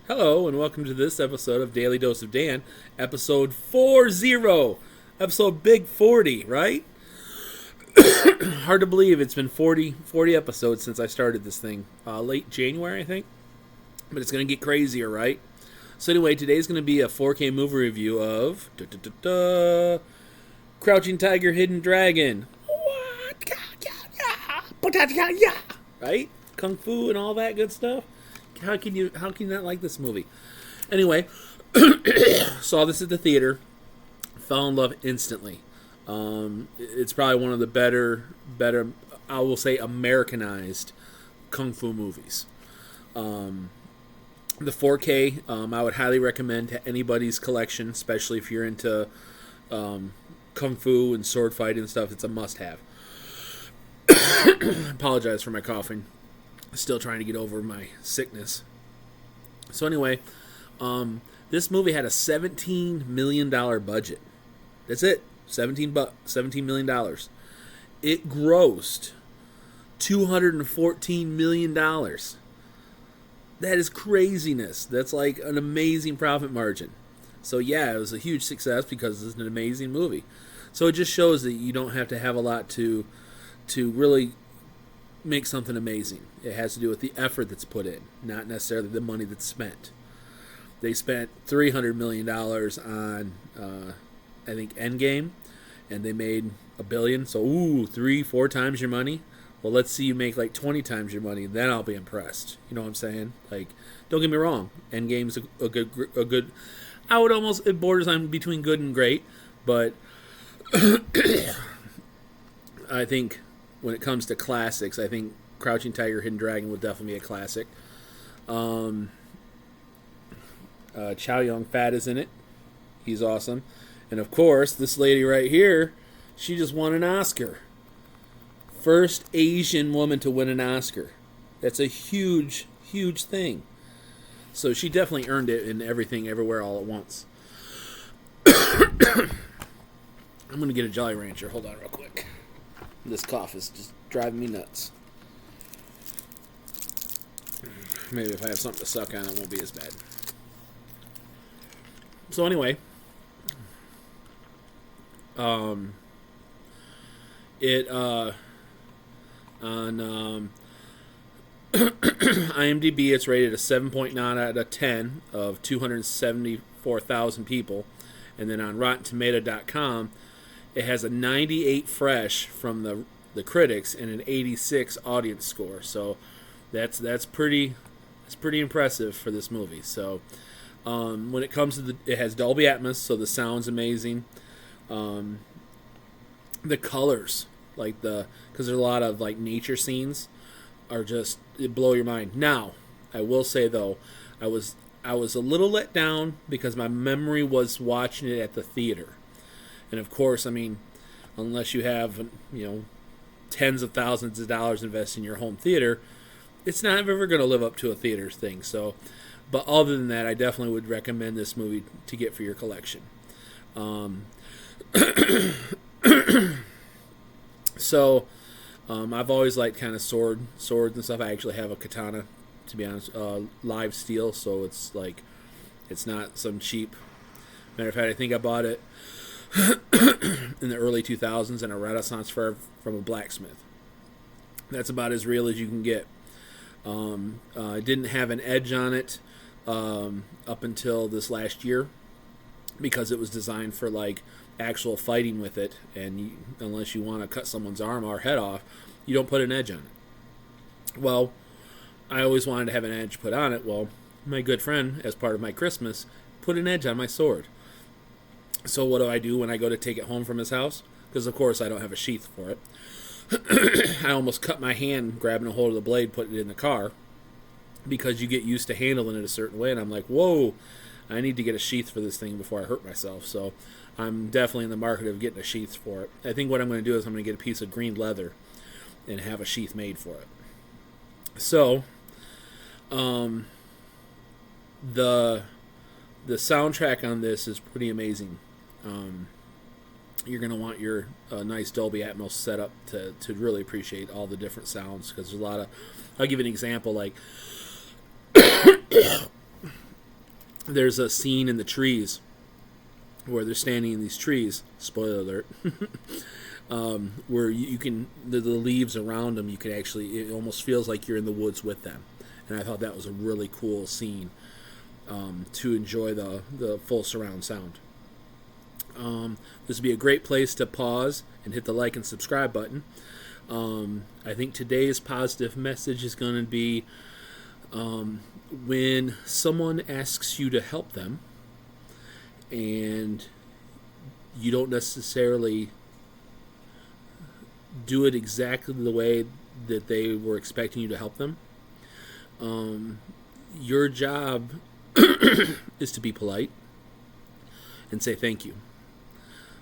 Hello, and welcome to this episode of Daily Dose of Dan, episode 40. Episode big 40, right? Hard to believe it's been 40 episodes since I started this thing. Late January, I think. But it's going to get crazier, right? So anyway, today's going to be a 4K movie review of Crouching Tiger, Hidden Dragon. Right? Kung Fu and all that good stuff. How can you not like this movie? Anyway, saw this at the theater, fell in love instantly. It's probably one of the better, I will say, Americanized Kung Fu movies. The 4K, I would highly recommend to anybody's collection, especially if you're into Kung Fu and sword fighting and stuff. It's a must-have. Apologize for my coughing. Still trying to get over my sickness. So anyway, this movie had a $17 million budget. That's it. $17 million. It grossed $214 million. That is craziness. That's like an amazing profit margin. So yeah, it was a huge success because it's an amazing movie. So it just shows that you don't have to have a lot to really make something amazing. It has to do with the effort that's put in, not necessarily the money that's spent. They spent $300 million on, I think, Endgame, and they made $1 billion. So, 3-4 times your money. Well, let's see you make like 20 times your money, then I'll be impressed. You know what I'm saying? Like, don't get me wrong, Endgame's a good. I would almost, it borders on between good and great, but I think when it comes to classics, I think Crouching Tiger, Hidden Dragon would definitely be a classic. Chow Yun-fat is in it. He's awesome. And of course, this lady right here, she just won an Oscar. First Asian woman to win an Oscar. That's a huge, huge thing. So she definitely earned it in Everything, Everywhere, All at Once. I'm going to get a Jolly Rancher. Hold on real quick. This cough is just driving me nuts. Maybe if I have something to suck on, it won't be as bad. So anyway, it on IMDb it's rated a 7.9 out of 10 of 274,000 people, and then on RottenTomato.com it has a 98 fresh from the critics and an 86 audience score. So that's pretty impressive for this movie. So when it comes to it has Dolby Atmos, so the sound's amazing. The colors, like because there's a lot of like nature scenes, are just it blow your mind. Now, I will say though, I was a little let down because my memory was watching it at the theater. And of course, I mean, unless you have, tens of thousands of dollars invested in your home theater, it's not ever going to live up to a theater thing. So, but other than that, I definitely would recommend this movie to get for your collection. So, I've always liked kind of swords and stuff. I actually have a katana, to be honest, live steel, so it's like, it's not some cheap. Matter of fact, I think I bought it in the early 2000s in a Renaissance fair from a blacksmith. That's about as real as you can get. It didn't have an edge on it up until this last year because it was designed for like actual fighting with it, and unless you want to cut someone's arm or head off, you don't put an edge on it. Well, I always wanted to have an edge put on it. Well, my good friend, as part of my Christmas, put an edge on my sword. So what do I do when I go to take it home from his house? Because, of course, I don't have a sheath for it. I almost cut my hand grabbing a hold of the blade, putting it in the car, because you get used to handling it a certain way. And I'm like, whoa, I need to get a sheath for this thing before I hurt myself. So I'm definitely in the market of getting a sheath for it. I think what I'm going to do is I'm going to get a piece of green leather and have a sheath made for it. So the soundtrack on this is pretty amazing. You're going to want your nice Dolby Atmos setup to really appreciate all the different sounds, because there's a lot of, I'll give you an example, like there's a scene in the trees where they're standing in these trees. Spoiler alert. Where you can the leaves around them, you can actually, it almost feels like you're in the woods with them, and I thought that was a really cool scene to enjoy the full surround sound. This would be a great place to pause and hit the like and subscribe button. I think today's positive message is going to be when someone asks you to help them and you don't necessarily do it exactly the way that they were expecting you to help them. Your job is to be polite and say thank you.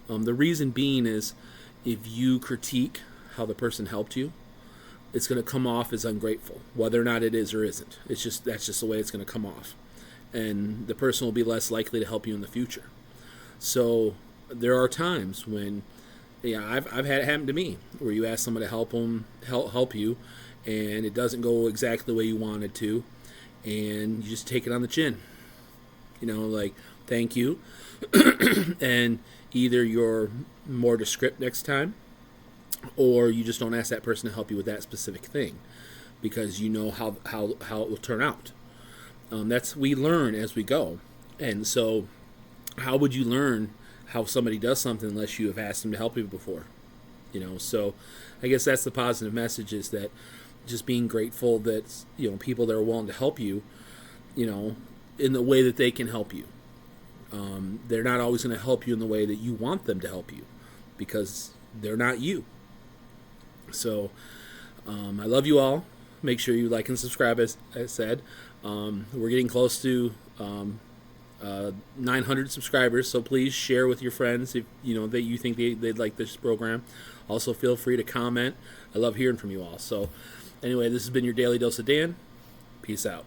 The reason being is if you critique how the person helped you, it's going to come off as ungrateful, whether or not it is or isn't. That's just the way it's going to come off, and the person will be less likely to help you in the future. So there are times when, I've had it happen to me where you ask someone to help you, and it doesn't go exactly the way you wanted to, and you just take it on the chin. Like, thank you, and either you're more descriptive next time, or you just don't ask that person to help you with that specific thing because you know how it will turn out. We learn as we go, and so how would you learn how somebody does something unless you have asked them to help you before? So I guess that's the positive message, is that just being grateful that people that are willing to help you, in the way that they can help you. They're not always going to help you in the way that you want them to help you because they're not you. So I love you all. Make sure you like and subscribe, as I said. We're getting close to 900 subscribers, so please share with your friends if that you think they'd like this program. Also, feel free to comment. I love hearing from you all. So anyway, this has been your Daily Dose of Dan. Peace out.